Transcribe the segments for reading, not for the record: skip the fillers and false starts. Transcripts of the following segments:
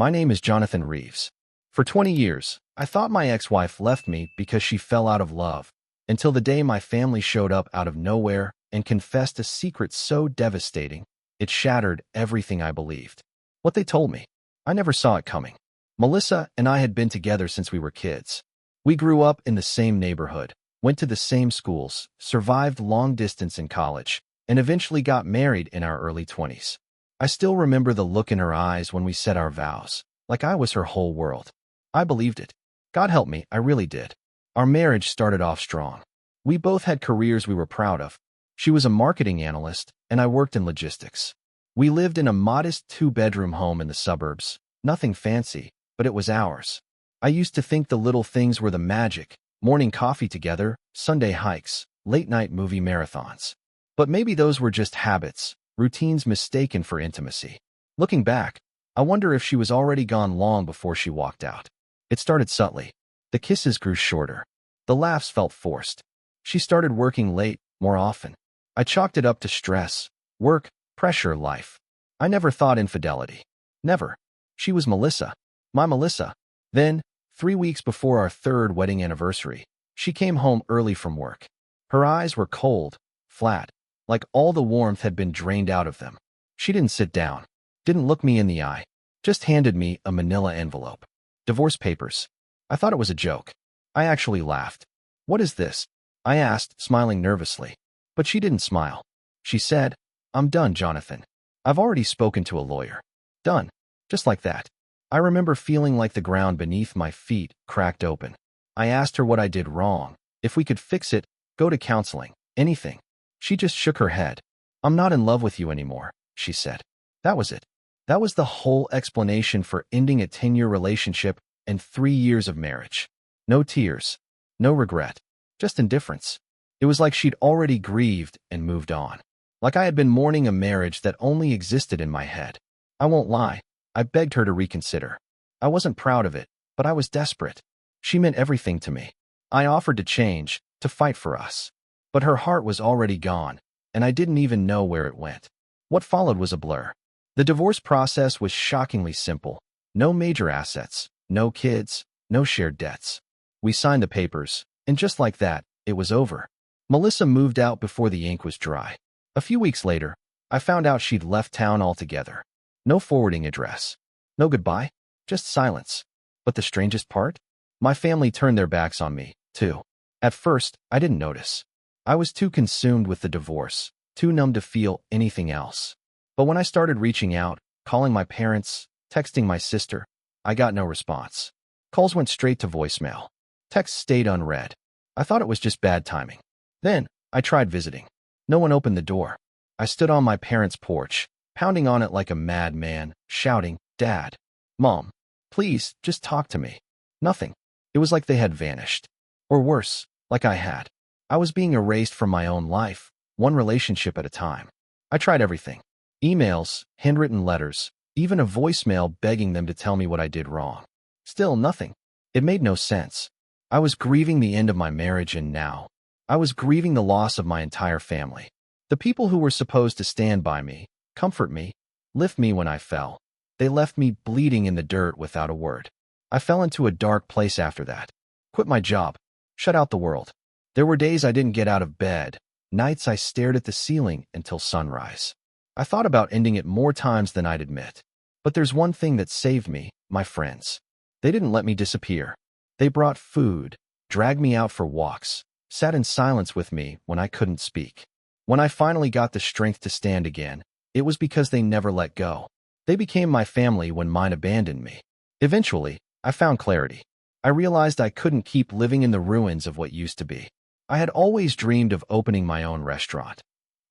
My name is Jonathan Reeves. For 20 years, I thought my ex-wife left me because she fell out of love, until the day my family showed up out of nowhere and confessed a secret so devastating, it shattered everything I believed. What they told me, I never saw it coming. Melissa and I had been together since we were kids. We grew up in the same neighborhood, went to the same schools, survived long distance in college, and eventually got married in our early 20s. I still remember the look in her eyes when we said our vows, like I was her whole world. I believed it. God help me, I really did. Our marriage started off strong. We both had careers we were proud of. She was a marketing analyst, and I worked in logistics. We lived in a modest two-bedroom home in the suburbs. Nothing fancy, but it was ours. I used to think the little things were the magic: morning coffee together, Sunday hikes, late-night movie marathons. But maybe those were just habits, routines mistaken for intimacy. Looking back, I wonder if she was already gone long before she walked out. It started subtly. The kisses grew shorter. The laughs felt forced. She started working late, more often. I chalked it up to stress, work, pressure, life. I never thought infidelity. Never. She was Melissa. My Melissa. Then, 3 weeks before our third wedding anniversary, she came home early from work. Her eyes were cold, flat, like all the warmth had been drained out of them. She didn't sit down, didn't look me in the eye, just handed me a manila envelope. Divorce papers. I thought it was a joke. I actually laughed. "What is this?" I asked, smiling nervously. But she didn't smile. She said, "I'm done, Jonathan. I've already spoken to a lawyer." Done. Just like that. I remember feeling like the ground beneath my feet cracked open. I asked her what I did wrong, if we could fix it, go to counseling, anything. She just shook her head. "I'm not in love with you anymore," she said. That was it. That was the whole explanation for ending a 10-year relationship and 3 years of marriage. No tears, no regret, just indifference. It was like she'd already grieved and moved on. Like I had been mourning a marriage that only existed in my head. I won't lie, I begged her to reconsider. I wasn't proud of it, but I was desperate. She meant everything to me. I offered to change, to fight for us. But her heart was already gone, and I didn't even know where it went. What followed was a blur. The divorce process was shockingly simple. No major assets, no kids, no shared debts. We signed the papers, and just like that, it was over. Melissa moved out before the ink was dry. A few weeks later, I found out she'd left town altogether. No forwarding address. No goodbye, just silence. But the strangest part? My family turned their backs on me, too. At first, I didn't notice. I was too consumed with the divorce, too numb to feel anything else. But when I started reaching out, calling my parents, texting my sister, I got no response. Calls went straight to voicemail. Texts stayed unread. I thought it was just bad timing. Then, I tried visiting. No one opened the door. I stood on my parents' porch, pounding on it like a madman, shouting, "Dad, Mom, please, just talk to me." Nothing. It was like they had vanished. Or worse, like I had. I was being erased from my own life, one relationship at a time. I tried everything. Emails, handwritten letters, even a voicemail begging them to tell me what I did wrong. Still nothing. It made no sense. I was grieving the end of my marriage, and now I was grieving the loss of my entire family. The people who were supposed to stand by me, comfort me, lift me when I fell. They left me bleeding in the dirt without a word. I fell into a dark place after that. Quit my job. Shut out the world. There were days I didn't get out of bed, nights I stared at the ceiling until sunrise. I thought about ending it more times than I'd admit. But there's one thing that saved me: my friends. They didn't let me disappear. They brought food, dragged me out for walks, sat in silence with me when I couldn't speak. When I finally got the strength to stand again, it was because they never let go. They became my family when mine abandoned me. Eventually, I found clarity. I realized I couldn't keep living in the ruins of what used to be. I had always dreamed of opening my own restaurant.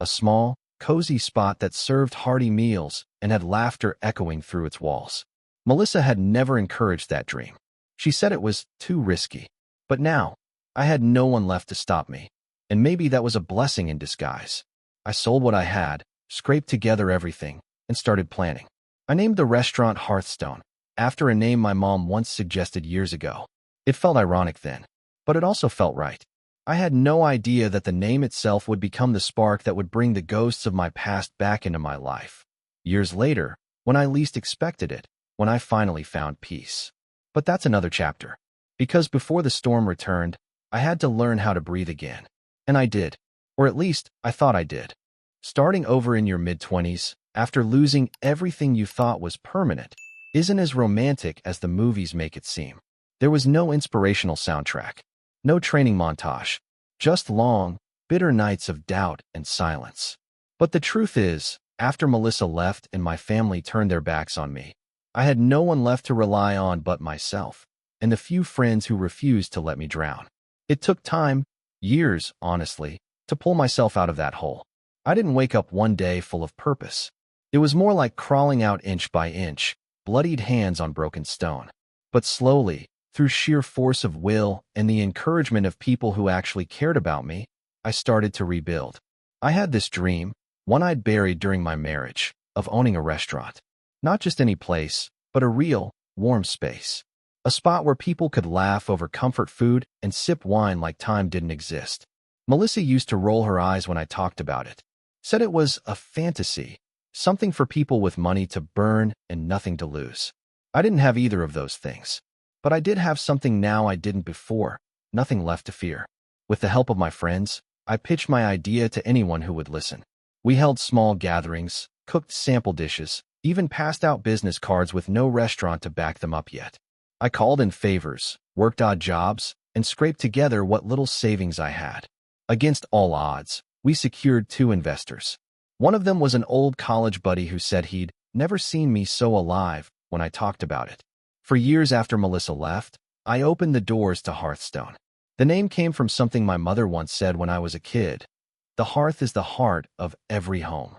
A small, cozy spot that served hearty meals and had laughter echoing through its walls. Melissa had never encouraged that dream. She said it was too risky. But now, I had no one left to stop me. And maybe that was a blessing in disguise. I sold what I had, scraped together everything, and started planning. I named the restaurant Hearthstone, after a name my mom once suggested years ago. It felt ironic then, but it also felt right. I had no idea that the name itself would become the spark that would bring the ghosts of my past back into my life. Years later, when I least expected it, when I finally found peace. But that's another chapter. Because before the storm returned, I had to learn how to breathe again. And I did. Or at least, I thought I did. Starting over in your mid-20s, after losing everything you thought was permanent, isn't as romantic as the movies make it seem. There was no inspirational soundtrack, no training montage, just long, bitter nights of doubt and silence. But the truth is, after Melissa left and my family turned their backs on me, I had no one left to rely on but myself, and the few friends who refused to let me drown. It took time, years, honestly, to pull myself out of that hole. I didn't wake up one day full of purpose. It was more like crawling out inch by inch, bloodied hands on broken stone. But slowly, through sheer force of will and the encouragement of people who actually cared about me, I started to rebuild. I had this dream, one I'd buried during my marriage, of owning a restaurant. Not just any place, but a real, warm space. A spot where people could laugh over comfort food and sip wine like time didn't exist. Melissa used to roll her eyes when I talked about it. Said it was a fantasy, something for people with money to burn and nothing to lose. I didn't have either of those things. But I did have something now I didn't before, nothing left to fear. With the help of my friends, I pitched my idea to anyone who would listen. We held small gatherings, cooked sample dishes, even passed out business cards with no restaurant to back them up yet. I called in favors, worked odd jobs, and scraped together what little savings I had. Against all odds, we secured 2 investors. One of them was an old college buddy who said he'd never seen me so alive when I talked about it. For years after Melissa left, I opened the doors to Hearthstone. The name came from something my mother once said when I was a kid. The hearth is the heart of every home.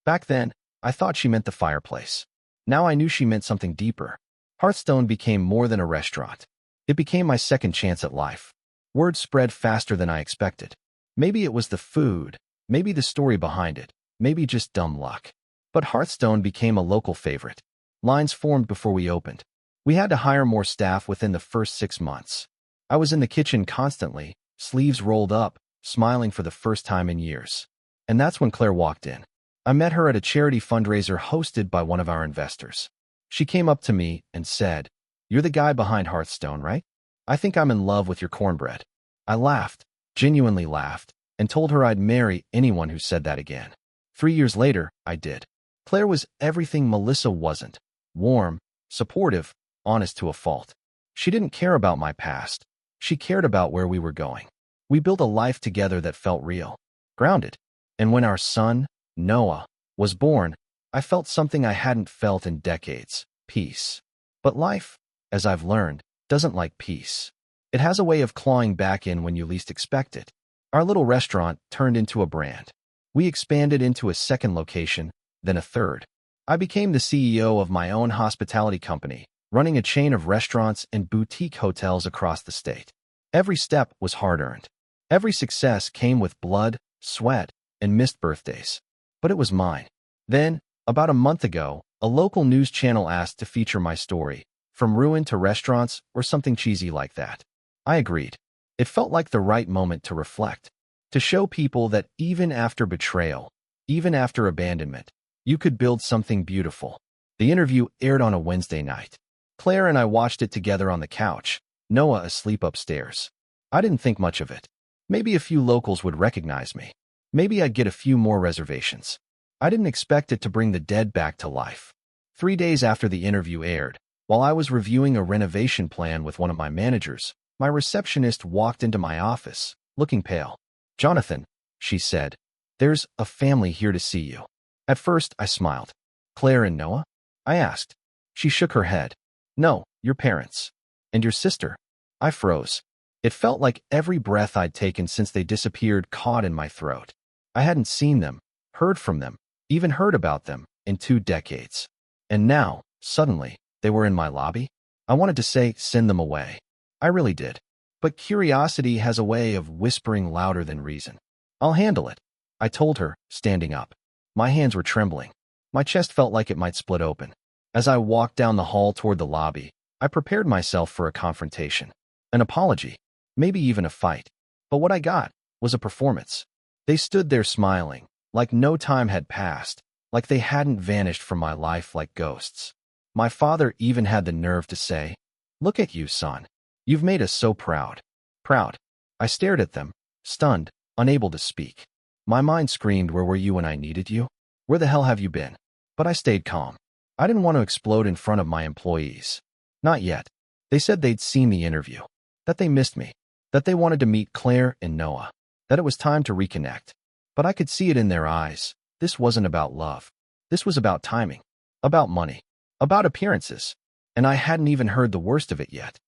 Back then, I thought she meant the fireplace. Now I knew she meant something deeper. Hearthstone became more than a restaurant. It became my second chance at life. Word spread faster than I expected. Maybe it was the food, maybe the story behind it, maybe just dumb luck. But Hearthstone became a local favorite. Lines formed before we opened. We had to hire more staff within the first 6 months. I was in the kitchen constantly, sleeves rolled up, smiling for the first time in years. And that's when Claire walked in. I met her at a charity fundraiser hosted by one of our investors. She came up to me and said, "You're the guy behind Hearthstone, right? I think I'm in love with your cornbread." I laughed, genuinely laughed, and told her I'd marry anyone who said that again. 3 years later, I did. Claire was everything Melissa wasn't. Warm, supportive, honest to a fault. She didn't care about my past. She cared about where we were going. We built a life together that felt real, grounded. And when our son, Noah, was born, I felt something I hadn't felt in decades, peace. But life, as I've learned, doesn't like peace. It has a way of clawing back in when you least expect it. Our little restaurant turned into a brand. We expanded into a second location, then a third. I became the CEO of my own hospitality company, running a chain of restaurants and boutique hotels across the state. Every step was hard-earned. Every success came with blood, sweat, and missed birthdays. But it was mine. Then, about a month ago, a local news channel asked to feature my story, from ruin to restaurants or something cheesy like that. I agreed. It felt like the right moment to reflect, to show people that even after betrayal, even after abandonment, you could build something beautiful. The interview aired on a Wednesday night. Claire and I watched it together on the couch, Noah asleep upstairs. I didn't think much of it. Maybe a few locals would recognize me. Maybe I'd get a few more reservations. I didn't expect it to bring the dead back to life. 3 days after the interview aired, while I was reviewing a renovation plan with one of my managers, my receptionist walked into my office, looking pale. "Jonathan," she said, "there's a family here to see you." At first, I smiled. "Claire and Noah?" I asked. She shook her head. "No, your parents. And your sister." I froze. It felt like every breath I'd taken since they disappeared caught in my throat. I hadn't seen them, heard from them, even heard about them, in 2 decades. And now, suddenly, they were in my lobby? I wanted to say, send them away. I really did. But curiosity has a way of whispering louder than reason. "I'll handle it," I told her, standing up. My hands were trembling. My chest felt like it might split open. As I walked down the hall toward the lobby, I prepared myself for a confrontation. An apology. Maybe even a fight. But what I got was a performance. They stood there smiling, like no time had passed, like they hadn't vanished from my life like ghosts. My father even had the nerve to say, "Look at you, son. You've made us so proud." Proud. I stared at them, stunned, unable to speak. My mind screamed, "Where were you when I needed you? Where the hell have you been?" But I stayed calm. I didn't want to explode in front of my employees. Not yet. They said they'd seen the interview, that they missed me, that they wanted to meet Claire and Noah, that it was time to reconnect. But I could see it in their eyes. This wasn't about love. This was about timing, about money, about appearances. And I hadn't even heard the worst of it yet.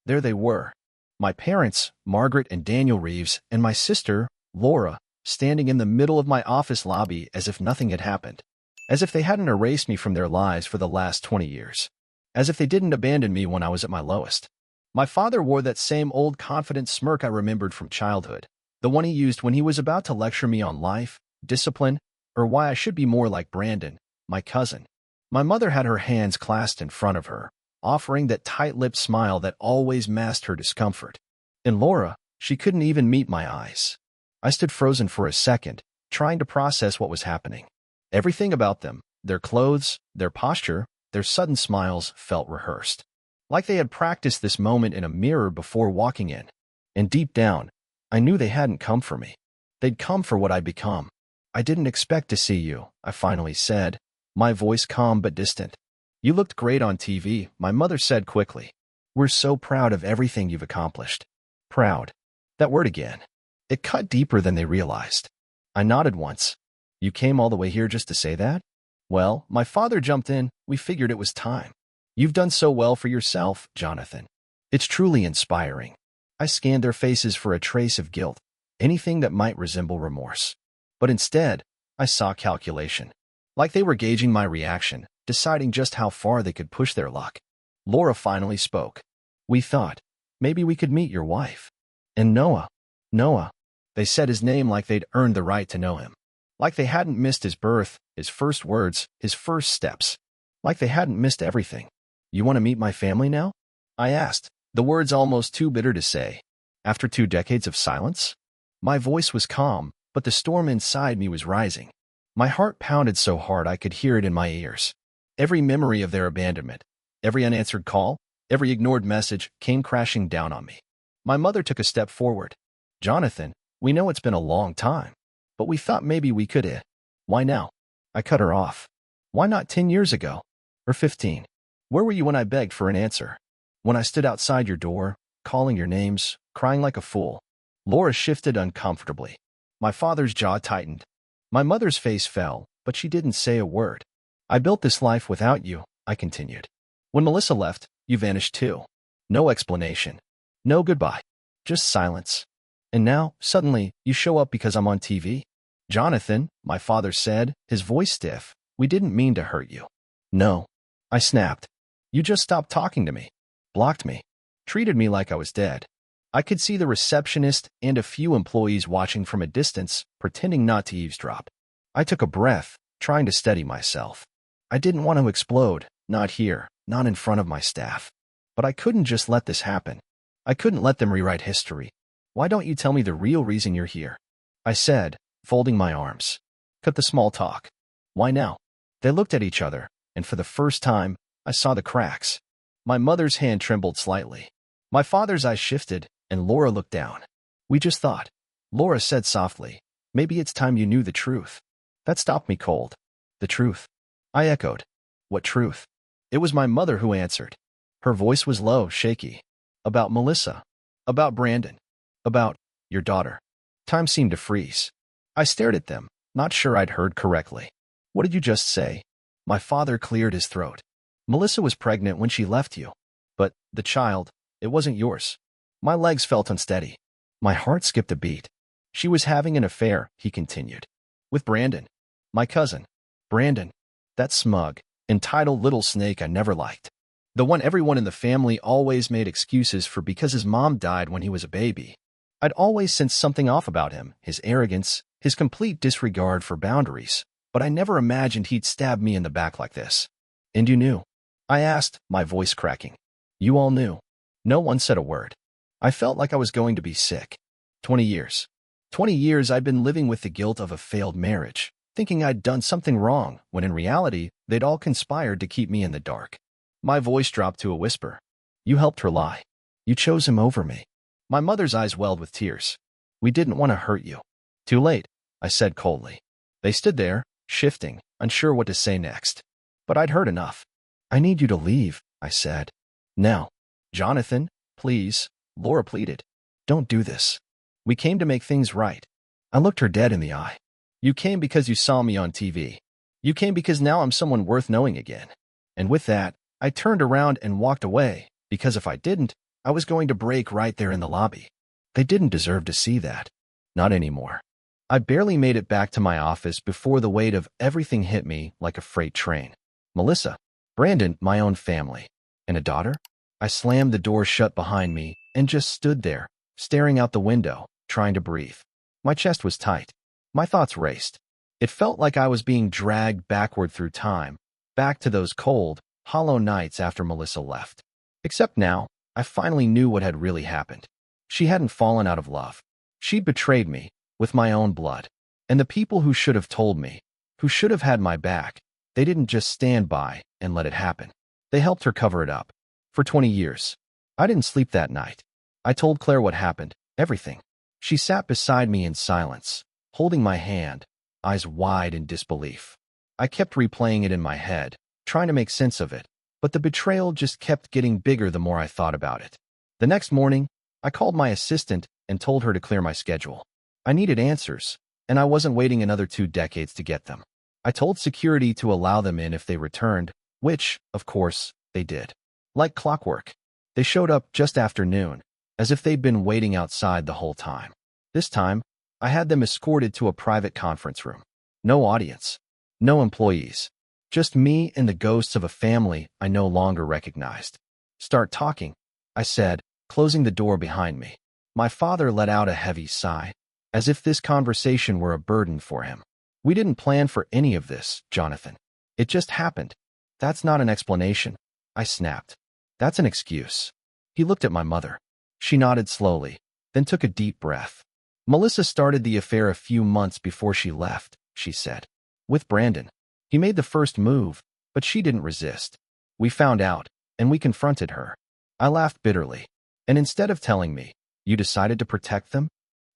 There they were. My parents, Margaret and Daniel Reeves, and my sister, Laura, standing in the middle of my office lobby as if nothing had happened. As if they hadn't erased me from their lives for the last 20 years. As if they didn't abandon me when I was at my lowest. My father wore that same old confident smirk I remembered from childhood, the one he used when he was about to lecture me on life, discipline, or why I should be more like Brandon, my cousin. My mother had her hands clasped in front of her, offering that tight-lipped smile that always masked her discomfort. And Laura, she couldn't even meet my eyes. I stood frozen for a second, trying to process what was happening. Everything about them, their clothes, their posture, their sudden smiles, felt rehearsed. Like they had practiced this moment in a mirror before walking in. And deep down, I knew they hadn't come for me. They'd come for what I'd become. "I didn't expect to see you," I finally said, my voice calm but distant. "You looked great on TV," my mother said quickly. "We're so proud of everything you've accomplished." Proud. That word again. It cut deeper than they realized. I nodded once. "You came all the way here just to say that?" "Well," my father jumped in, "we figured it was time. You've done so well for yourself, Jonathan. It's truly inspiring." I scanned their faces for a trace of guilt, anything that might resemble remorse. But instead, I saw calculation. Like they were gauging my reaction, deciding just how far they could push their luck. Laura finally spoke. "We thought, maybe we could meet your wife." "And Noah." "Noah." They said his name like they'd earned the right to know him. Like they hadn't missed his birth, his first words, his first steps. Like they hadn't missed everything. "You want to meet my family now?" I asked, the words almost too bitter to say. After 2 decades of silence? My voice was calm, but the storm inside me was rising. My heart pounded so hard I could hear it in my ears. Every memory of their abandonment, every unanswered call, every ignored message came crashing down on me. My mother took a step forward. "Jonathan, we know it's been a long time, but we thought maybe we could. Why now?" I cut her off. "Why not 10 years ago? Or 15? Where were you when I begged for an answer? When I stood outside your door, calling your names, crying like a fool?" Laura shifted uncomfortably. My father's jaw tightened. My mother's face fell, but she didn't say a word. "I built this life without you," I continued. "When Melissa left, you vanished too. No explanation. No goodbye. Just silence. And now, suddenly, you show up because I'm on TV?" "Jonathan," my father said, his voice stiff, "we didn't mean to hurt you." "No." I snapped. "You just stopped talking to me. Blocked me. Treated me like I was dead." I could see the receptionist and a few employees watching from a distance, pretending not to eavesdrop. I took a breath, trying to steady myself. I didn't want to explode, not here, not in front of my staff. But I couldn't just let this happen. I couldn't let them rewrite history. "Why don't you tell me the real reason you're here?" I said, folding my arms. "Cut the small talk. Why now?" They looked at each other, and for the first time, I saw the cracks. My mother's hand trembled slightly. My father's eyes shifted, and Laura looked down. "We just thought," Laura said softly, "maybe it's time you knew the truth." That stopped me cold. "The truth?" I echoed. "What truth?" It was my mother who answered. Her voice was low, shaky. "About Melissa. About Brandon. About your daughter." Time seemed to freeze. I stared at them, not sure I'd heard correctly. "What did you just say?" My father cleared his throat. "Melissa was pregnant when she left you. But the child, it wasn't yours." My legs felt unsteady. My heart skipped a beat. "She was having an affair," he continued. "With Brandon. My cousin. Brandon. That smug, entitled little snake I never liked. The one everyone in the family always made excuses for because his mom died when he was a baby. I'd always sensed something off about him, his arrogance, his complete disregard for boundaries, but I never imagined he'd stab me in the back like this." "And you knew?" I asked, my voice cracking. "You all knew." No one said a word. I felt like I was going to be sick. 20 years. 20 years I'd been living with the guilt of a failed marriage, thinking I'd done something wrong, when in reality, they'd all conspired to keep me in the dark. My voice dropped to a whisper. You helped her lie. You chose him over me. My mother's eyes welled with tears. We didn't want to hurt you. Too late, I said coldly. They stood there, shifting, unsure what to say next. But I'd heard enough. I need you to leave, I said. Now. Jonathan, please, Laura pleaded. Don't do this. We came to make things right. I looked her dead in the eye. You came because you saw me on TV. You came because now I'm someone worth knowing again. And with that, I turned around and walked away, because if I didn't, I was going to break right there in the lobby. They didn't deserve to see that. Not anymore. I barely made it back to my office before the weight of everything hit me like a freight train. Melissa, Brandon, my own family, and a daughter? I slammed the door shut behind me and just stood there, staring out the window, trying to breathe. My chest was tight. My thoughts raced. It felt like I was being dragged backward through time, back to those cold, hollow nights after Melissa left. Except now, I finally knew what had really happened. She hadn't fallen out of love. She'd betrayed me, with my own blood. And the people who should have told me, who should have had my back, they didn't just stand by and let it happen. They helped her cover it up. For 20 years. I didn't sleep that night. I told Claire what happened, everything. She sat beside me in silence, holding my hand, eyes wide in disbelief. I kept replaying it in my head, trying to make sense of it, but the betrayal just kept getting bigger the more I thought about it. The next morning, I called my assistant and told her to clear my schedule. I needed answers, and I wasn't waiting another 2 decades to get them. I told security to allow them in if they returned, which, of course, they did. Like clockwork. They showed up just after noon, as if they'd been waiting outside the whole time. This time, I had them escorted to a private conference room. No audience. No employees. Just me and the ghosts of a family I no longer recognized. Start talking, I said, closing the door behind me. My father let out a heavy sigh, as if this conversation were a burden for him. We didn't plan for any of this, Jonathan. It just happened. That's not an explanation, I snapped. That's an excuse. He looked at my mother. She nodded slowly, then took a deep breath. Melissa started the affair a few months before she left, she said. With Brandon. He made the first move, but she didn't resist. We found out, and we confronted her. I laughed bitterly. And instead of telling me, you decided to protect them?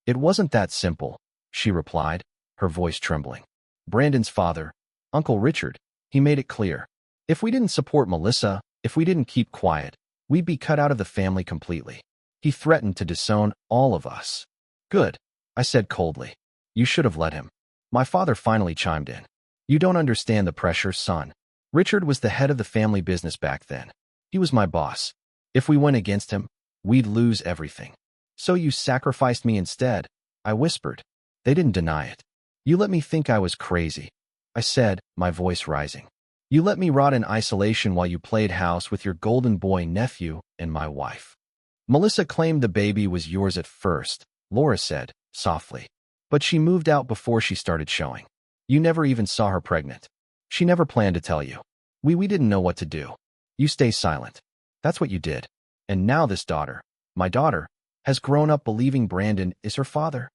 It wasn't that simple, she replied, her voice trembling. Brandon's father, Uncle Richard, he made it clear. If we didn't support Melissa, if we didn't keep quiet, we'd be cut out of the family completely. He threatened to disown all of us. Good, I said coldly. You should have let him. My father finally chimed in. You don't understand the pressure, son. Richard was the head of the family business back then. He was my boss. If we went against him, we'd lose everything. So you sacrificed me instead, I whispered. They didn't deny it. You let me think I was crazy, I said, my voice rising. You let me rot in isolation while you played house with your golden boy nephew and my wife. Melissa claimed the baby was yours at first, Laura said, softly. But she moved out before she started showing. You never even saw her pregnant. She never planned to tell you. We didn't know what to do. You stay silent. That's what you did. And now this daughter, my daughter, has grown up believing Brandon is her father.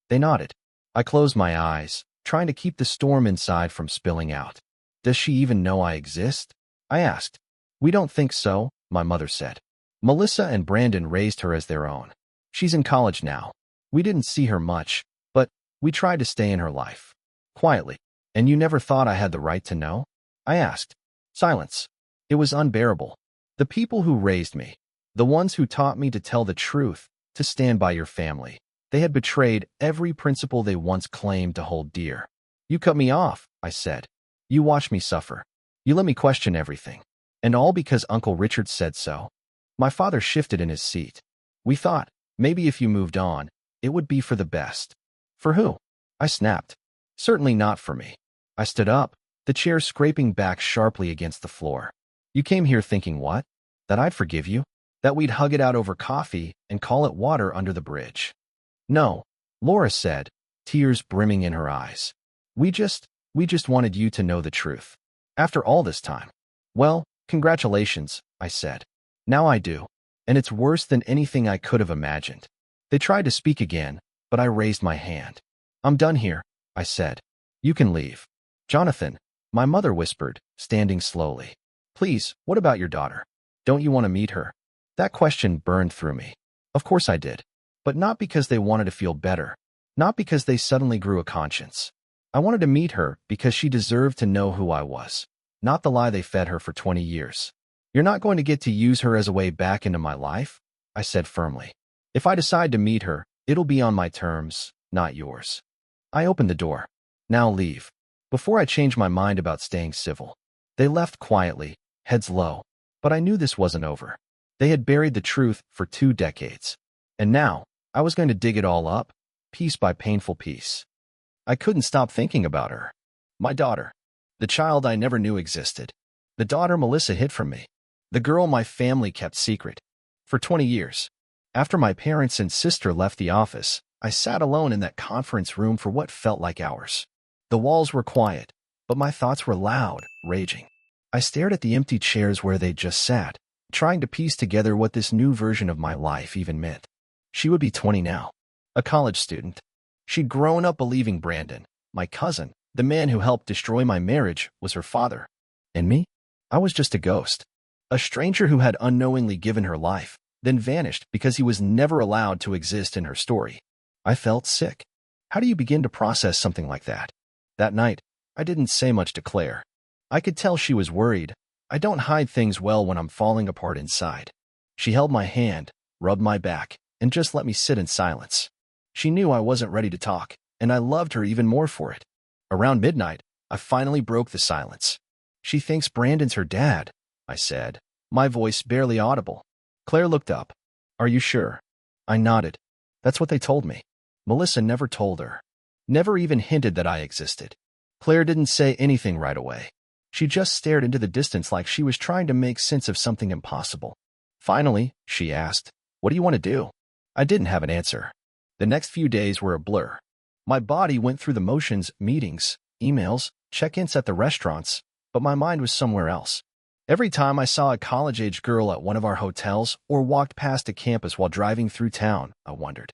They nodded. I closed my eyes, trying to keep the storm inside from spilling out. Does she even know I exist? I asked. We don't think so, my mother said. Melissa and Brandon raised her as their own. She's in college now. We didn't see her much, but we tried to stay in her life. Quietly. And you never thought I had the right to know? I asked. Silence. It was unbearable. The people who raised me, the ones who taught me to tell the truth, to stand by your family, they had betrayed every principle they once claimed to hold dear. You cut me off, I said. You watched me suffer. You let me question everything. And all because Uncle Richard said so. My father shifted in his seat. We thought, maybe if you moved on, it would be for the best. For who? I snapped. Certainly not for me. I stood up, the chair scraping back sharply against the floor. You came here thinking what? That I'd forgive you? That we'd hug it out over coffee and call it water under the bridge? No, Laura said, tears brimming in her eyes. We just wanted you to know the truth. After all this time. Well, congratulations, I said. Now I do. And it's worse than anything I could have imagined. They tried to speak again, but I raised my hand. I'm done here, I said. You can leave. Jonathan, my mother whispered, standing slowly. Please, what about your daughter? Don't you want to meet her? That question burned through me. Of course I did. But not because they wanted to feel better. Not because they suddenly grew a conscience. I wanted to meet her because she deserved to know who I was. Not the lie they fed her for 20 years. You're not going to get to use her as a way back into my life, I said firmly. If I decide to meet her, it'll be on my terms, not yours. I opened the door. Now leave. Before I changed my mind about staying civil. They left quietly, heads low. But I knew this wasn't over. They had buried the truth for 2 decades. And now, I was going to dig it all up, piece by painful piece. I couldn't stop thinking about her. My daughter. The child I never knew existed. The daughter Melissa hid from me. The girl my family kept secret. For 20 years. After my parents and sister left the office, I sat alone in that conference room for what felt like hours. The walls were quiet, but my thoughts were loud, raging. I stared at the empty chairs where they'd just sat, trying to piece together what this new version of my life even meant. She would be 20 now, a college student. She'd grown up believing Brandon, my cousin, the man who helped destroy my marriage, was her father. And me? I was just a ghost. A stranger who had unknowingly given her life, then vanished because he was never allowed to exist in her story. I felt sick. How do you begin to process something like that? That night, I didn't say much to Claire. I could tell she was worried. I don't hide things well when I'm falling apart inside. She held my hand, rubbed my back, and just let me sit in silence. She knew I wasn't ready to talk, and I loved her even more for it. Around midnight, I finally broke the silence. She thinks Brandon's her dad, I said, my voice barely audible. Claire looked up. Are you sure? I nodded. That's what they told me. Melissa never told her. Never even hinted that I existed. Claire didn't say anything right away. She just stared into the distance like she was trying to make sense of something impossible. Finally, she asked, what do you want to do? I didn't have an answer. The next few days were a blur. My body went through the motions, meetings, emails, check-ins at the restaurants, but my mind was somewhere else. Every time I saw a college-age girl at one of our hotels or walked past a campus while driving through town, I wondered,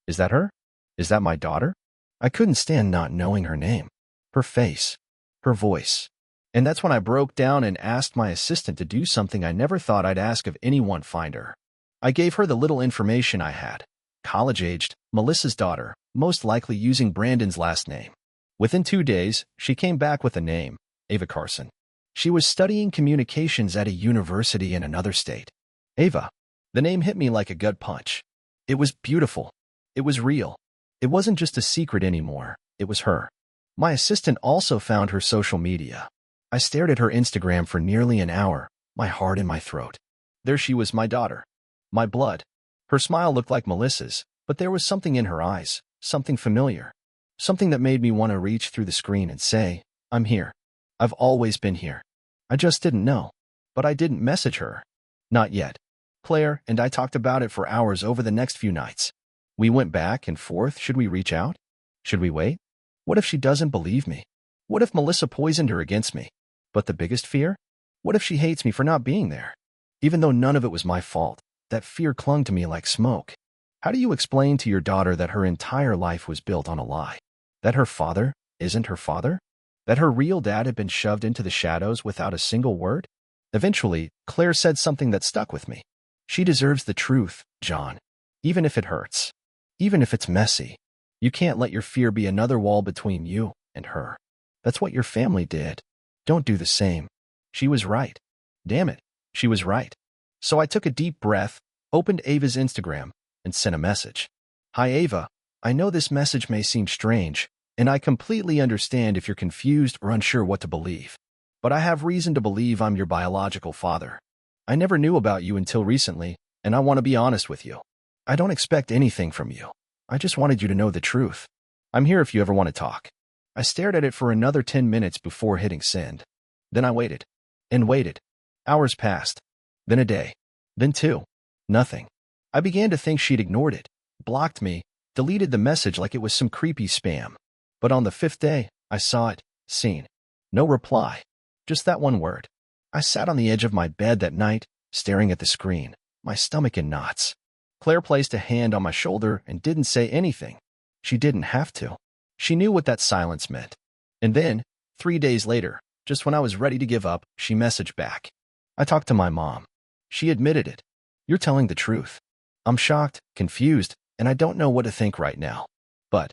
is that her? Is that my daughter? I couldn't stand not knowing her name, her face, her voice. And that's when I broke down and asked my assistant to do something I never thought I'd ask of anyone. Find her. I gave her the little information I had. College-aged, Melissa's daughter, most likely using Brandon's last name. Within 2 days, she came back with a name, Ava Carson. She was studying communications at a university in another state. Ava. The name hit me like a gut punch. It was beautiful. It was real. It wasn't just a secret anymore. It was her. My assistant also found her social media. I stared at her Instagram for nearly an hour, my heart in my throat. There she was, my daughter. My blood. Her smile looked like Melissa's, but there was something in her eyes, something familiar. Something that made me want to reach through the screen and say, I'm here. I've always been here. I just didn't know. But I didn't message her. Not yet. Claire and I talked about it for hours over the next few nights. We went back and forth. Should we reach out? Should we wait? What if she doesn't believe me? What if Melissa poisoned her against me? But the biggest fear? What if she hates me for not being there? Even though none of it was my fault, that fear clung to me like smoke. How do you explain to your daughter that her entire life was built on a lie? That her father isn't her father? That her real dad had been shoved into the shadows without a single word? Eventually, Claire said something that stuck with me. She deserves the truth, John. Even if it hurts. Even if it's messy. You can't let your fear be another wall between you and her. That's what your family did. Don't do the same. She was right. Damn it, she was right. So I took a deep breath, opened Ava's Instagram, and sent a message. Hi Ava, I know this message may seem strange, and I completely understand if you're confused or unsure what to believe. But I have reason to believe I'm your biological father. I never knew about you until recently, and I want to be honest with you. I don't expect anything from you. I just wanted you to know the truth. I'm here if you ever want to talk. I stared at it for another 10 minutes before hitting send. Then I waited. And waited. Hours passed. Then a day. Then 2. Nothing. I began to think she'd ignored it, blocked me, deleted the message like it was some creepy spam. But on the 5th day, I saw it, seen. No reply. Just that one word. I sat on the edge of my bed that night, staring at the screen, my stomach in knots. Claire placed a hand on my shoulder and didn't say anything. She didn't have to. She knew what that silence meant. And then, 3 days later, Just when I was ready to give up, she messaged back. I talked to my mom. She admitted it. You're telling the truth. I'm shocked, confused, and I don't know what to think right now. But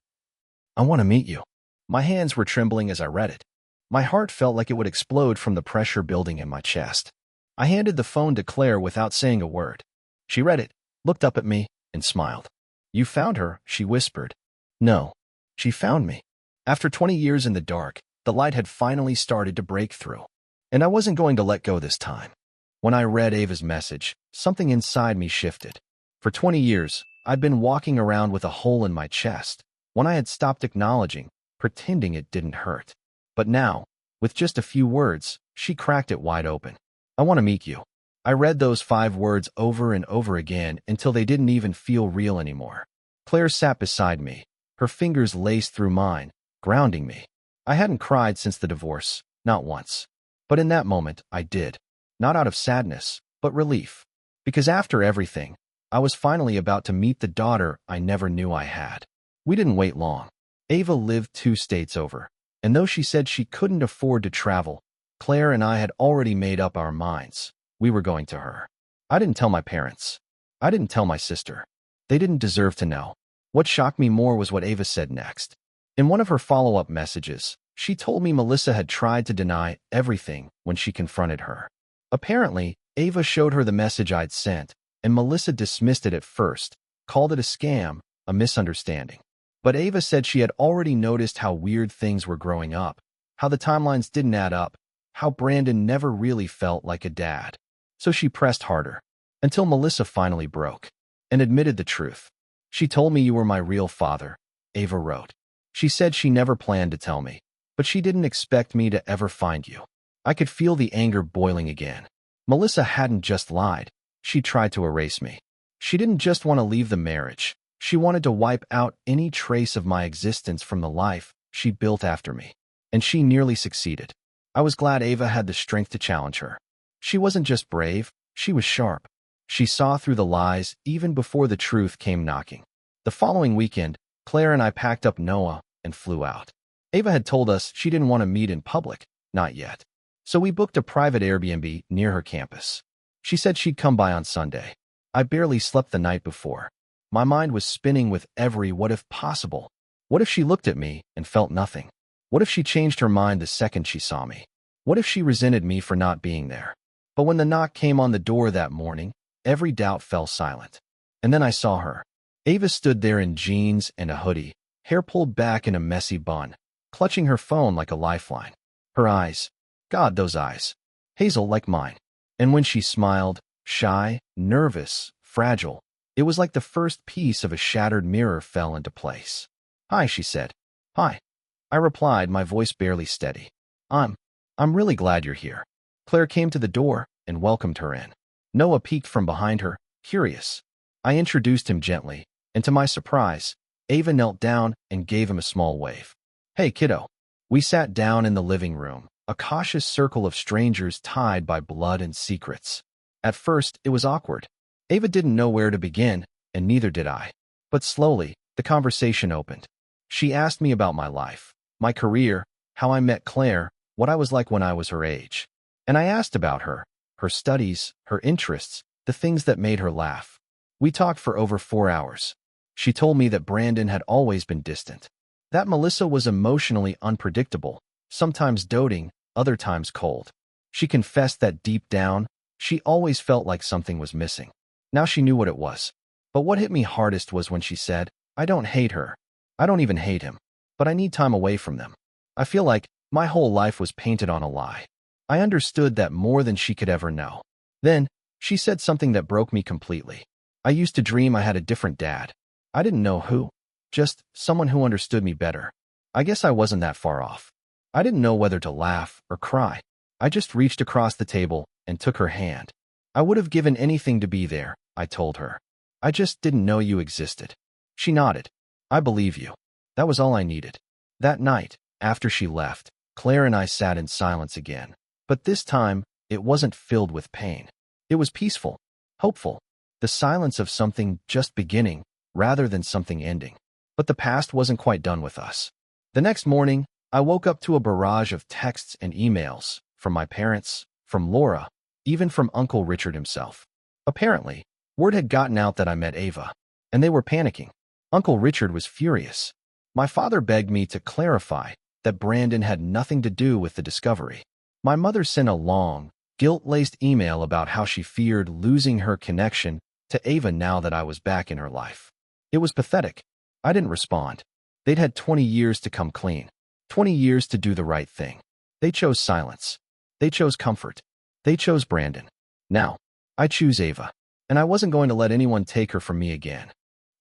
I want to meet you. My hands were trembling as I read it. My heart felt like it would explode from the pressure building in my chest. I handed the phone to Claire without saying a word. She read it, looked up at me, and smiled. You found her, she whispered. No, she found me. After 20 years in the dark, the light had finally started to break through. And I wasn't going to let go this time. When I read Ava's message, something inside me shifted. For 20 years, I'd been walking around with a hole in my chest, one I had stopped acknowledging, pretending it didn't hurt. But now, with just a few words, she cracked it wide open. I want to meet you. I read those 5 words over and over again until they didn't even feel real anymore. Claire sat beside me, her fingers laced through mine, grounding me. I hadn't cried since the divorce, not once. But in that moment, I did. Not out of sadness, but relief. Because after everything, I was finally about to meet the daughter I never knew I had. We didn't wait long. Ava lived 2 states over, and though she said she couldn't afford to travel, Claire and I had already made up our minds. We were going to her. I didn't tell my parents. I didn't tell my sister. They didn't deserve to know. What shocked me more was what Ava said next. In one of her follow-up messages, she told me Melissa had tried to deny everything when she confronted her. Apparently, Ava showed her the message I'd sent, and Melissa dismissed it at first, called it a scam, a misunderstanding. But Ava said she had already noticed how weird things were growing up, how the timelines didn't add up, how Brandon never really felt like a dad. So she pressed harder, until Melissa finally broke, and admitted the truth. She told me you were my real father, Ava wrote. She said she never planned to tell me, but she didn't expect me to ever find you. I could feel the anger boiling again. Melissa hadn't just lied. She tried to erase me. She didn't just want to leave the marriage. She wanted to wipe out any trace of my existence from the life she built after me. And she nearly succeeded. I was glad Ava had the strength to challenge her. She wasn't just brave, she was sharp. She saw through the lies even before the truth came knocking. The following weekend, Claire and I packed up Noah and flew out. Ava had told us she didn't want to meet in public, not yet. So we booked a private Airbnb near her campus. She said she'd come by on Sunday. I barely slept the night before. My mind was spinning with every what if possible. What if she looked at me and felt nothing? What if she changed her mind the second she saw me? What if she resented me for not being there? But when the knock came on the door that morning, every doubt fell silent. And then I saw her. Ava stood there in jeans and a hoodie, hair pulled back in a messy bun, clutching her phone like a lifeline. Her eyes, God, those eyes, hazel like mine. And when she smiled, shy, nervous, fragile, it was like the first piece of a shattered mirror fell into place. Hi, she said. Hi. I replied, my voice barely steady. I'm really glad you're here. Claire came to the door and welcomed her in. Noah peeked from behind her, curious. I introduced him gently, and to my surprise, Ava knelt down and gave him a small wave. Hey, kiddo. We sat down in the living room, a cautious circle of strangers tied by blood and secrets. At first, it was awkward. Ava didn't know where to begin, and neither did I. But slowly, the conversation opened. She asked me about my life, my career, how I met Claire, what I was like when I was her age. And I asked about her studies, her interests, the things that made her laugh. We talked for over 4 hours. She told me that Brandon had always been distant, that Melissa was emotionally unpredictable, sometimes doting, other times cold. She confessed that deep down, she always felt like something was missing. Now she knew what it was. But what hit me hardest was when she said, I don't hate her. I don't even hate him. But I need time away from them. I feel like my whole life was painted on a lie. I understood that more than she could ever know. Then, she said something that broke me completely. I used to dream I had a different dad. I didn't know who. Just someone who understood me better. I guess I wasn't that far off. I didn't know whether to laugh or cry. I just reached across the table and took her hand. I would have given anything to be there, I told her. I just didn't know you existed. She nodded. I believe you. That was all I needed. That night, after she left, Claire and I sat in silence again. But this time, it wasn't filled with pain. It was peaceful, hopeful, the silence of something just beginning rather than something ending. But the past wasn't quite done with us. The next morning, I woke up to a barrage of texts and emails from my parents, from Laura, even from Uncle Richard himself. Apparently, word had gotten out that I met Ava, and they were panicking. Uncle Richard was furious. My father begged me to clarify that Brandon had nothing to do with the discovery. My mother sent a long, guilt-laced email about how she feared losing her connection to Ava now that I was back in her life. It was pathetic. I didn't respond. They'd had 20 years to come clean, 20 years to do the right thing. They chose silence. They chose comfort. They chose Brandon. Now, I choose Ava, and I wasn't going to let anyone take her from me again.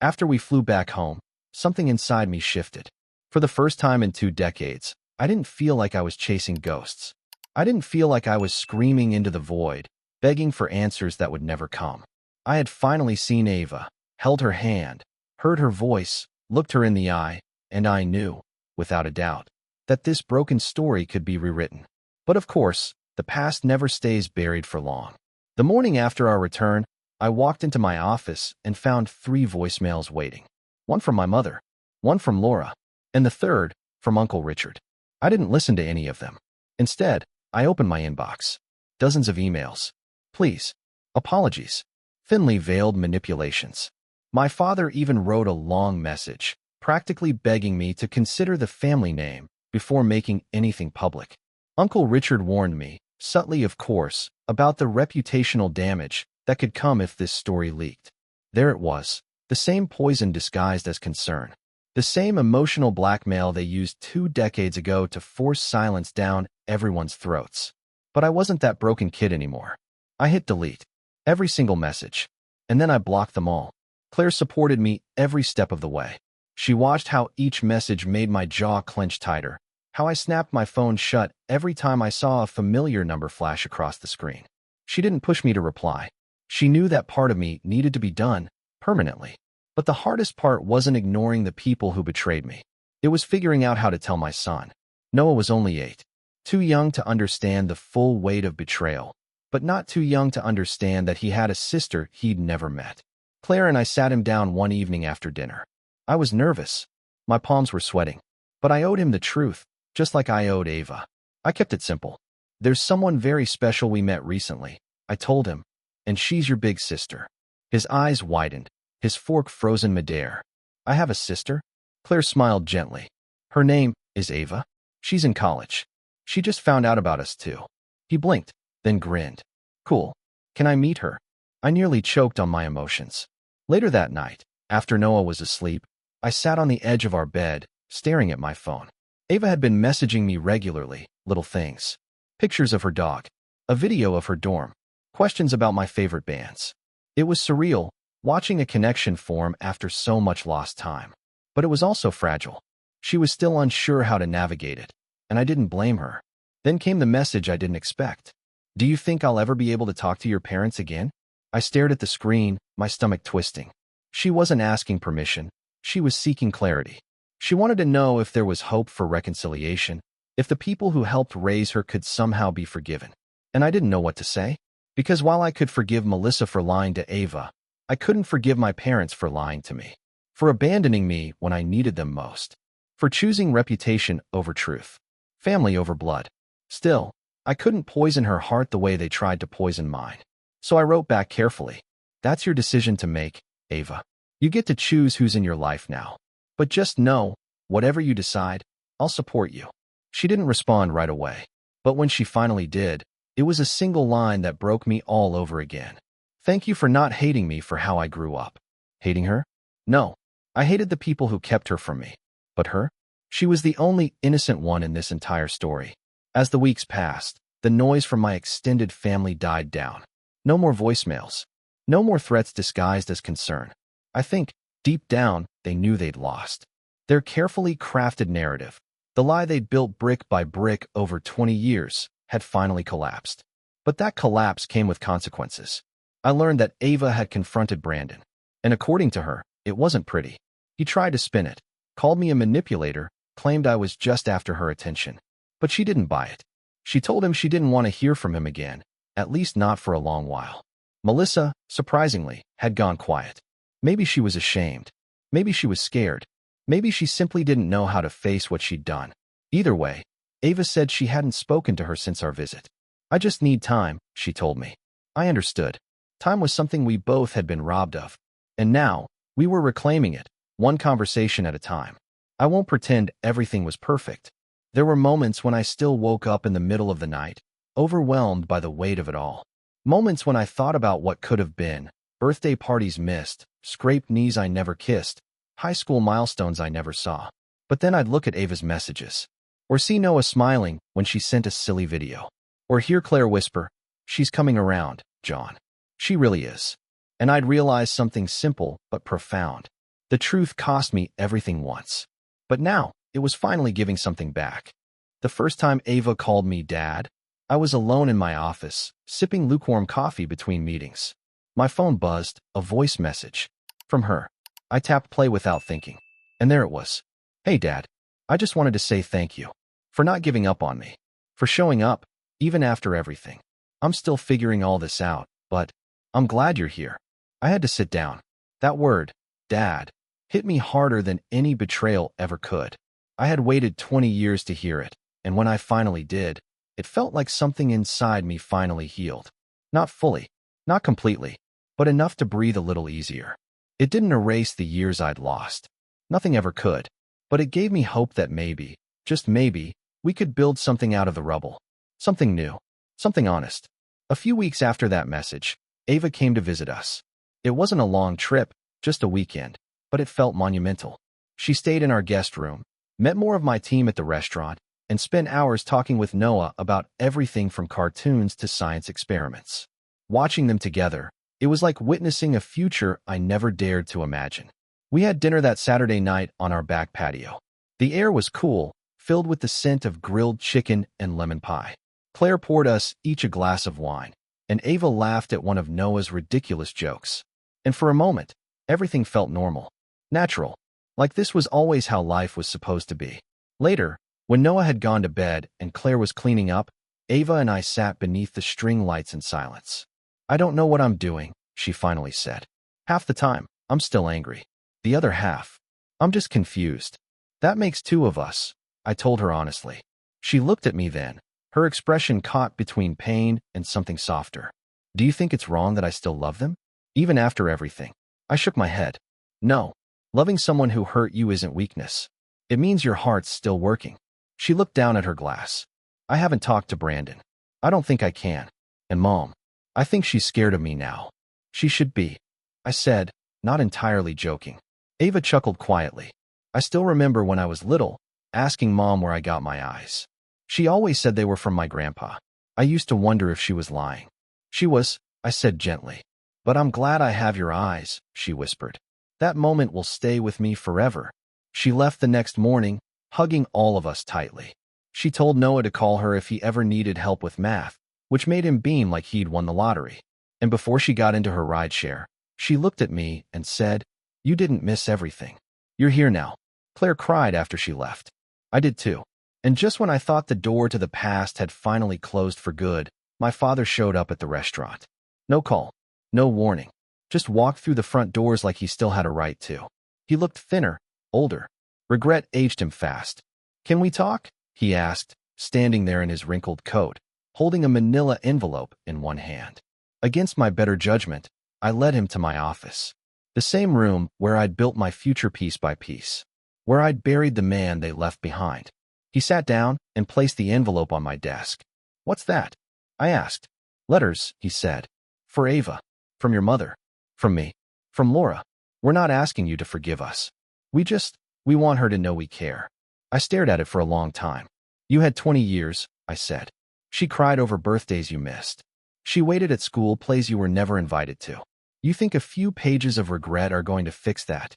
After we flew back home, something inside me shifted. For the first time in 2 decades, I didn't feel like I was chasing ghosts. I didn't feel like I was screaming into the void, begging for answers that would never come. I had finally seen Ava, held her hand, heard her voice, looked her in the eye, and I knew, without a doubt, that this broken story could be rewritten. But of course, the past never stays buried for long. The morning after our return, I walked into my office and found 3 voicemails waiting. One from my mother, one from Laura, and the third from Uncle Richard. I didn't listen to any of them. Instead, I opened my inbox. Dozens of emails. Please. Apologies. Thinly veiled manipulations. My father even wrote a long message, practically begging me to consider the family name before making anything public. Uncle Richard warned me, subtly of course, about the reputational damage that could come if this story leaked. There it was, the same poison disguised as concern. The same emotional blackmail they used 2 decades ago to force silence down everyone's throats. But I wasn't that broken kid anymore. I hit delete. Every single message. And then I blocked them all. Claire supported me every step of the way. She watched how each message made my jaw clench tighter, how I snapped my phone shut every time I saw a familiar number flash across the screen. She didn't push me to reply. She knew that part of me needed to be done, permanently. But the hardest part wasn't ignoring the people who betrayed me. It was figuring out how to tell my son. Noah was only 8. Too young to understand the full weight of betrayal, but not too young to understand that he had a sister he'd never met. Claire and I sat him down one evening after dinner. I was nervous. My palms were sweating. But I owed him the truth, just like I owed Ava. I kept it simple. There's someone very special we met recently, I told him, and she's your big sister. His eyes widened, his fork frozen midair. I have a sister? Claire smiled gently. Her name is Ava. She's in college. She just found out about us too. He blinked, then grinned. Cool. Can I meet her? I nearly choked on my emotions. Later that night, after Noah was asleep, I sat on the edge of our bed, staring at my phone. Ava had been messaging me regularly, little things. Pictures of her dog, a video of her dorm, questions about my favorite bands. It was surreal, watching a connection form after so much lost time. But it was also fragile. She was still unsure how to navigate it, and I didn't blame her. Then came the message I didn't expect. Do you think I'll ever be able to talk to your parents again? I stared at the screen, my stomach twisting. She wasn't asking permission. She was seeking clarity. She wanted to know if there was hope for reconciliation, if the people who helped raise her could somehow be forgiven. And I didn't know what to say. Because while I could forgive Melissa for lying to Ava, I couldn't forgive my parents for lying to me, for abandoning me when I needed them most, for choosing reputation over truth, family over blood. Still, I couldn't poison her heart the way they tried to poison mine. So I wrote back carefully. That's your decision to make, Ava. You get to choose who's in your life now. But just know, whatever you decide, I'll support you. She didn't respond right away. But when she finally did, it was a single line that broke me all over again. Thank you for not hating me for how I grew up. Hating her? No. I hated the people who kept her from me. But her? She was the only innocent one in this entire story. As the weeks passed, the noise from my extended family died down. No more voicemails. No more threats disguised as concern. I think, deep down, they knew they'd lost. Their carefully crafted narrative, the lie they'd built brick by brick over 20 years, had finally collapsed. But that collapse came with consequences. I learned that Ava had confronted Brandon. And according to her, it wasn't pretty. He tried to spin it, called me a manipulator, claimed I was just after her attention. But she didn't buy it. She told him she didn't want to hear from him again, at least not for a long while. Melissa, surprisingly, had gone quiet. Maybe she was ashamed. Maybe she was scared. Maybe she simply didn't know how to face what she'd done. Either way, Ava said she hadn't spoken to her since our visit. I just need time, she told me. I understood. Time was something we both had been robbed of. And now, we were reclaiming it, one conversation at a time. I won't pretend everything was perfect. There were moments when I still woke up in the middle of the night, overwhelmed by the weight of it all. Moments when I thought about what could have been, birthday parties missed, scraped knees I never kissed, high school milestones I never saw. But then I'd look at Ava's messages, or see Noah smiling when she sent a silly video, or hear Claire whisper, "She's coming around, John. She really is." And I'd realize something simple but profound. The truth cost me everything once. But now, it was finally giving something back. The first time Ava called me Dad, I was alone in my office, sipping lukewarm coffee between meetings. My phone buzzed, a voice message. From her. I tapped play without thinking. And there it was. "Hey Dad, I just wanted to say thank you. For not giving up on me. For showing up, even after everything. I'm still figuring all this out, but I'm glad you're here." I had to sit down. That word, Dad, hit me harder than any betrayal ever could. I had waited 20 years to hear it, and when I finally did, it felt like something inside me finally healed. Not fully, not completely, but enough to breathe a little easier. It didn't erase the years I'd lost. Nothing ever could. But it gave me hope that maybe, just maybe, we could build something out of the rubble. Something new. Something honest. A few weeks after that message, Ava came to visit us. It wasn't a long trip, just a weekend, but it felt monumental. She stayed in our guest room, met more of my team at the restaurant, and spent hours talking with Noah about everything from cartoons to science experiments. Watching them together, it was like witnessing a future I never dared to imagine. We had dinner that Saturday night on our back patio. The air was cool, filled with the scent of grilled chicken and lemon pie. Claire poured us each a glass of wine, and Ava laughed at one of Noah's ridiculous jokes. And for a moment, everything felt normal, natural, like this was always how life was supposed to be. Later, when Noah had gone to bed and Claire was cleaning up, Ava and I sat beneath the string lights in silence. "I don't know what I'm doing," she finally said. "Half the time, I'm still angry. The other half, I'm just confused. That makes two of us," I told her honestly. She looked at me then, her expression caught between pain and something softer. "Do you think it's wrong that I still love them? Even after everything?" I shook my head. "No. Loving someone who hurt you isn't weakness. It means your heart's still working." She looked down at her glass. "I haven't talked to Brandon. I don't think I can. And Mom, I think she's scared of me now." "She should be," I said, not entirely joking. Ava chuckled quietly. "I still remember when I was little, asking Mom where I got my eyes. She always said they were from my grandpa. I used to wonder if she was lying." "She was," I said gently. "But I'm glad I have your eyes," she whispered. "That moment will stay with me forever." She left the next morning, hugging all of us tightly. She told Noah to call her if he ever needed help with math, which made him beam like he'd won the lottery. And before she got into her rideshare, she looked at me and said, "You didn't miss everything. You're here now." Claire cried after she left. I did too. And just when I thought the door to the past had finally closed for good, my father showed up at the restaurant. No call, no warning. Just walked through the front doors like he still had a right to. He looked thinner, older. Regret aged him fast. "Can we talk?" he asked, standing there in his wrinkled coat, holding a manila envelope in one hand. Against my better judgment, I led him to my office. The same room where I'd built my future piece by piece. Where I'd buried the man they left behind. He sat down and placed the envelope on my desk. "What's that?" I asked. "Letters," he said. "For Ava. From your mother. From me. From Laura. We're not asking you to forgive us. We want her to know we care." I stared at it for a long time. "You had 20 years, I said. She cried over birthdays you missed. She waited at school plays you were never invited to. You think a few pages of regret are going to fix that?"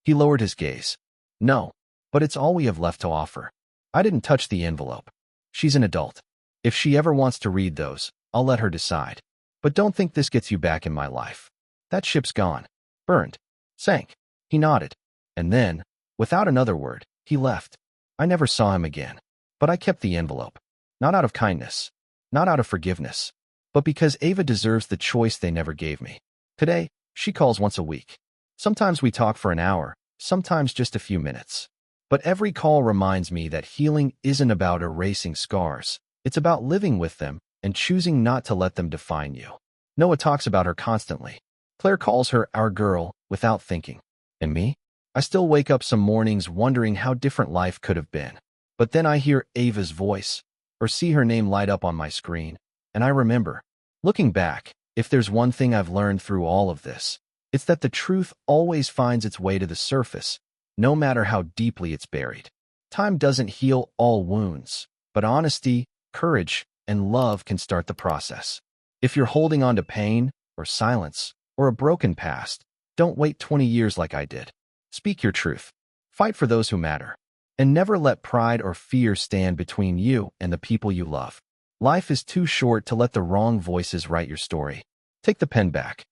He lowered his gaze. "No, but it's all we have left to offer." I didn't touch the envelope. "She's an adult. If she ever wants to read those, I'll let her decide. But don't think this gets you back in my life. That ship's gone. Burned. Sank." He nodded. And then, without another word, he left. I never saw him again. But I kept the envelope. Not out of kindness. Not out of forgiveness. But because Ava deserves the choice they never gave me. Today, she calls once a week. Sometimes we talk for an hour, sometimes just a few minutes. But every call reminds me that healing isn't about erasing scars. It's about living with them and choosing not to let them define you. Noah talks about her constantly. Claire calls her our girl without thinking. And me? I still wake up some mornings wondering how different life could have been. But then I hear Ava's voice or see her name light up on my screen, and I remember. Looking back, if there's one thing I've learned through all of this, it's that the truth always finds its way to the surface, no matter how deeply it's buried. Time doesn't heal all wounds, but honesty, courage, and love can start the process. If you're holding on to pain, or silence, or a broken past, don't wait 20 years like I did. Speak your truth. Fight for those who matter. And never let pride or fear stand between you and the people you love. Life is too short to let the wrong voices write your story. Take the pen back.